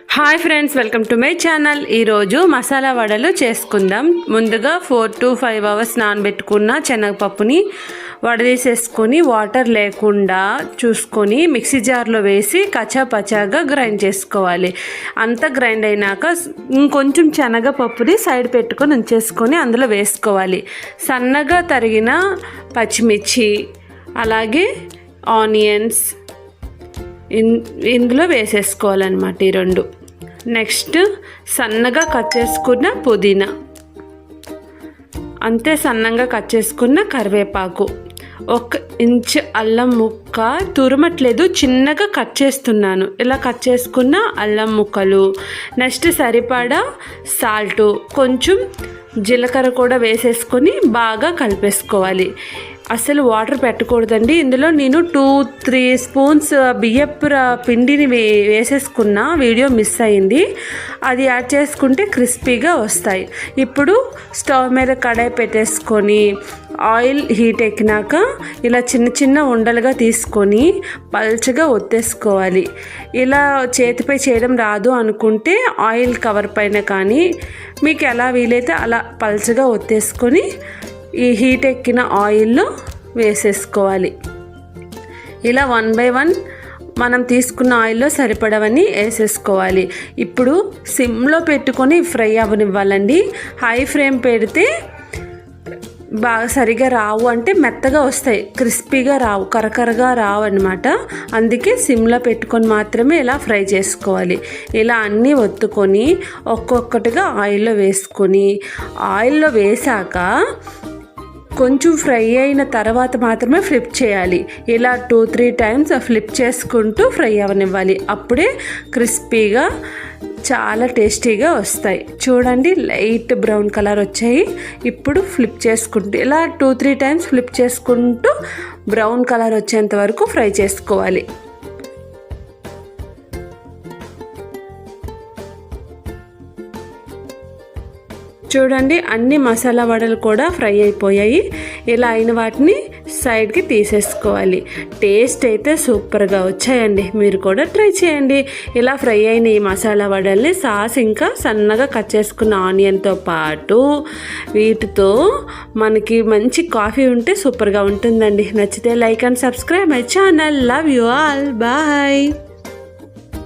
Hi friends, welcome to my channel. ఈరోజు మసాలా వడలు చేసుకుందాం. ముందుగా 4 to 5 అవర్స్ నానబెట్టుకున్న శనగపప్పుని వడదీసేసుకొని వాటర్ లేకుండా చూసుకొని మిక్సీ జార్లో వేసి కచ్చాపచ్చాగా గ్రైండ్ చేసుకోవాలి. అంతా గ్రైండ్ అయినాక ఇంకొంచెం శనగపప్పుని సైడ్ పెట్టుకొని ఉంచేసుకొని అందులో వేసుకోవాలి. సన్నగా తరిగిన పచ్చిమిర్చి అలాగే ఆనియన్స్ ఇందులో వేసేసుకోవాలన్నమాట. ఈ రెండు. నెక్స్ట్ సన్నగా కట్ చేసుకున్న పుదీనా, అంతే సన్నగా కట్ చేసుకున్న కరివేపాకు, 1 ఇంచ్ అల్లం ముక్క తురమట్లేదు, చిన్నగా కట్ చేస్తున్నాను. ఇలా కట్ చేసుకున్న అల్లం ముక్కలు, నెక్స్ట్ సరిపడా సాల్టు, కొంచెం జీలకర్ర కూడా వేసేసుకొని బాగా కలిపేసుకోవాలి. అసలు వాటర్ పెట్టకూడదండి. ఇందులో నేను 2-3 స్పూన్స్ బియ్యపు పిండిని వేసేసుకున్న, వీడియో మిస్ అయింది. అది యాడ్ చేసుకుంటే క్రిస్పీగా వస్తాయి. ఇప్పుడు స్టవ్ మీద కడాయి పెట్టేసుకొని ఆయిల్ హీట్ ఎక్కినాక ఇలా చిన్న చిన్న ఉండలుగా తీసుకొని పల్చగా ఒత్తేసుకోవాలి. ఇలా చేతిపై చేయడం రాదు అనుకుంటే ఆయిల్ కవర్ పైన కానీ మీకు ఎలా వీలైతే అలా పల్చగా ఒత్తేసుకొని ఈ హీట్ ఎక్కిన ఆయిల్లో వేసేసుకోవాలి. ఇలా 1 by 1 మనం తీసుకున్న ఆయిల్లో సరిపడవన్నీ వేసేసుకోవాలి. ఇప్పుడు సిమ్లో పెట్టుకొని ఫ్రై అవ్వనివ్వాలండి. హై ఫ్లేమ్ పెడితే బాగా సరిగా రావు, అంటే మెత్తగా వస్తాయి, క్రిస్పీగా రావు, కరకరగా రావు అన్నమాట. అందుకే సిమ్లో పెట్టుకొని మాత్రమే ఇలా ఫ్రై చేసుకోవాలి. ఇలా అన్నీ ఒత్తుకొని ఒక్కొక్కటిగా ఆయిల్లో వేసుకొని, ఆయిల్లో వేసాక కొంచెం ఫ్రై అయిన తర్వాత మాత్రమే ఫ్లిప్ చేయాలి. ఇలా 2-3 టైమ్స్ ఫ్లిప్ చేసుకుంటూ ఫ్రై అవ్వనివ్వాలి. అప్పుడే క్రిస్పీగా చాలా టేస్టీగా వస్తాయి. చూడండి, లైట్ బ్రౌన్ కలర్ వచ్చాయి. ఇప్పుడు ఫ్లిప్ చేసుకుంటూ ఇలా 2-3 టైమ్స్ ఫ్లిప్ చేసుకుంటూ బ్రౌన్ కలర్ వచ్చేంత వరకు ఫ్రై చేసుకోవాలి. చూడండి, అన్ని మసాలా వడలు కూడా ఫ్రై అయిపోయాయి. ఇలా అయిన వాటిని సైడ్కి తీసేసుకోవాలి. టేస్ట్ అయితే సూపర్గా వచ్చాయండి. మీరు కూడా ట్రై చేయండి. ఇలా ఫ్రై అయిన ఈ మసాలా వడల్ని సాస్ ఇంకా సన్నగా కట్ చేసుకున్న ఆనియన్తో పాటు వీటితో మనకి మంచి కాఫీ ఉంటే సూపర్గా ఉంటుందండి. నచ్చితే like and subscribe my channel. Love you all. Bye.